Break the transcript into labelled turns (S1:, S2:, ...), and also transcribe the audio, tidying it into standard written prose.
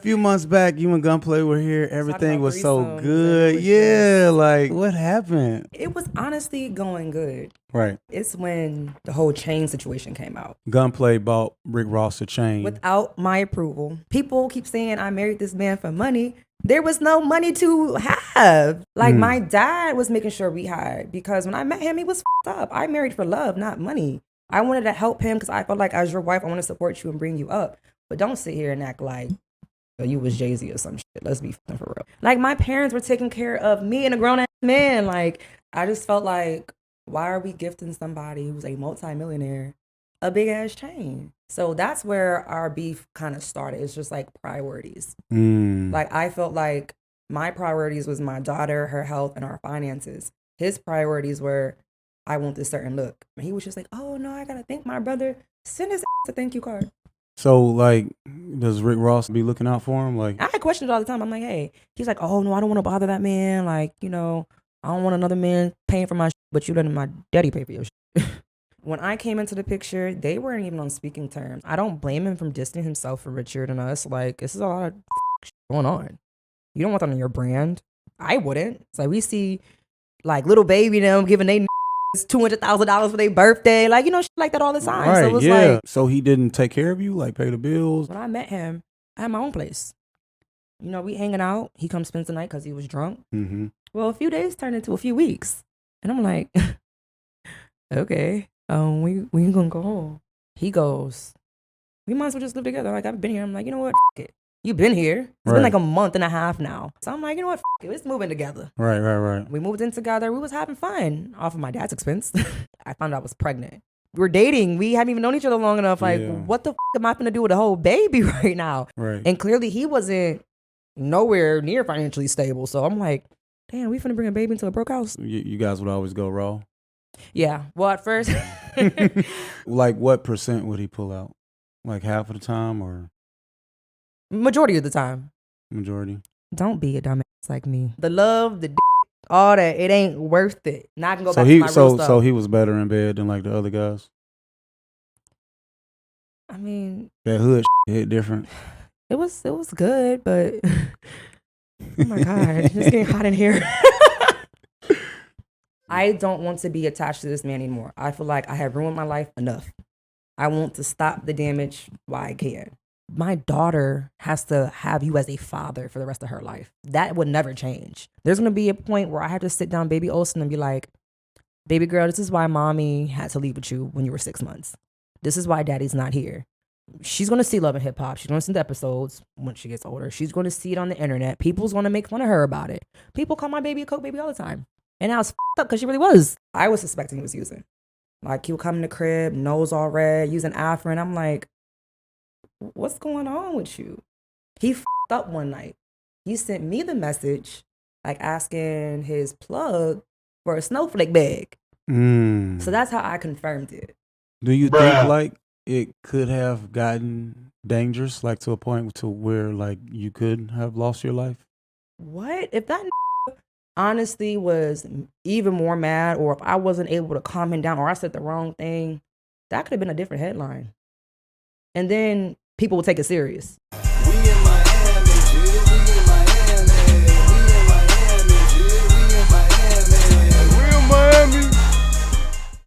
S1: few months back, you and Gunplay were here. Everything was so good. Yeah, like what happened?
S2: It was honestly going good.
S1: Right.
S2: It's when the whole chain situation came out.
S1: Gunplay bought Rick Ross a chain.
S2: Without my approval. People keep saying I married this man for money. There was no money to have. Like my dad was making sure we had, because when I met him, he was f***ed up. I married for love, not money. I wanted to help him because I felt like as your wife, I want to support you and bring you up. But don't sit here and act like you was Jay-Z or some shit. Let's be f***ing for real. Like my parents were taking care of me and a grown-ass man. Like I just felt like, why are we gifting somebody who's a multimillionaire a big ass chain? So that's where our beef kind of started. It's just like priorities. Like I felt like my priorities was my daughter, her health, and our finances. His priorities were, I want this certain look. And he was just like, oh no, I gotta thank my brother. Send his a thank you card.
S1: So like, does Rick Ross be looking out for him? Like,
S2: I had questions all the time. I'm like, hey, he's like, oh no, I don't want to bother that man. Like, you know, I don't want another man paying for my shit, but you letting my daddy pay for your shit. When I came into the picture, they weren't even on speaking terms. I don't blame him from distancing himself from Richard and us. Like, this is a lot of shit going on. You don't want that on your brand. I wouldn't. It's like we see like little baby them giving they $200,000 for their birthday. Like, you know, shit like that all the time.
S1: Right,
S2: so it was
S1: yeah.
S2: like,
S1: so he didn't take care of you, like pay the bills?
S2: When I met him, I had my own place. You know, we hanging out. He comes spends the night because he was drunk.
S1: Mm-hmm.
S2: Well, a few days turned into a few weeks. And I'm like, okay, we gonna go home. He goes, we might as well just live together. Like, I've been here. I'm like, you know what? F it. You've been here. It's been like a month and a half now. So I'm like, you know what? F it. Let's move in together.
S1: Right.
S2: We moved in together. We was having fun off of my dad's expense. I found out I was pregnant. We were dating. We hadn't even known each other long enough. Like, what the f am I going to do with a whole baby right now?
S1: Right.
S2: And clearly he wasn't nowhere near financially stable. So I'm like, damn, we finna bring a baby into a broke house.
S1: You guys would always go raw?
S2: Yeah. Well, at first.
S1: Like, what percent would he pull out? Like half of the time or?
S2: Majority of the time.
S1: Majority.
S2: Don't be a dumbass like me. The love, the all that, it ain't worth it. Now I can go back
S1: to
S2: my real stuff.
S1: So he was better in bed than like the other guys?
S2: I mean,
S1: that hood hit different.
S2: It was good, but oh my God, it's getting hot in here. I don't want to be attached to this man anymore. I feel like I have ruined my life enough. I want to stop the damage while I can. My daughter has to have you as a father for the rest of her life. That would never change. There's going to be a point where I have to sit down baby Olsen and be like, baby girl, this is why mommy had to leave with you when you were 6 months. This is why daddy's not here. She's going to see Love and Hip Hop. She's going to see the episodes when she gets older. She's going to see it on the internet. People's going to make fun of her about it. People call my baby a coke baby all the time. And I was f***ed up because she really was. I was suspecting he was using. Like, he would come in the crib, nose all red, using Afrin. I'm like, what's going on with you? He f***ed up one night. He sent me the message, like asking his plug for a snowflake bag. So that's how I confirmed it.
S1: Do you think like it could have gotten dangerous, like to a point to where like you could have lost your life?
S2: What? If that honestly was even more mad, or if I wasn't able to calm him down, or I said the wrong thing, that could have been a different headline. And then people will take it serious.
S3: We in Miami, we in Miami, we in Miami, we in Miami.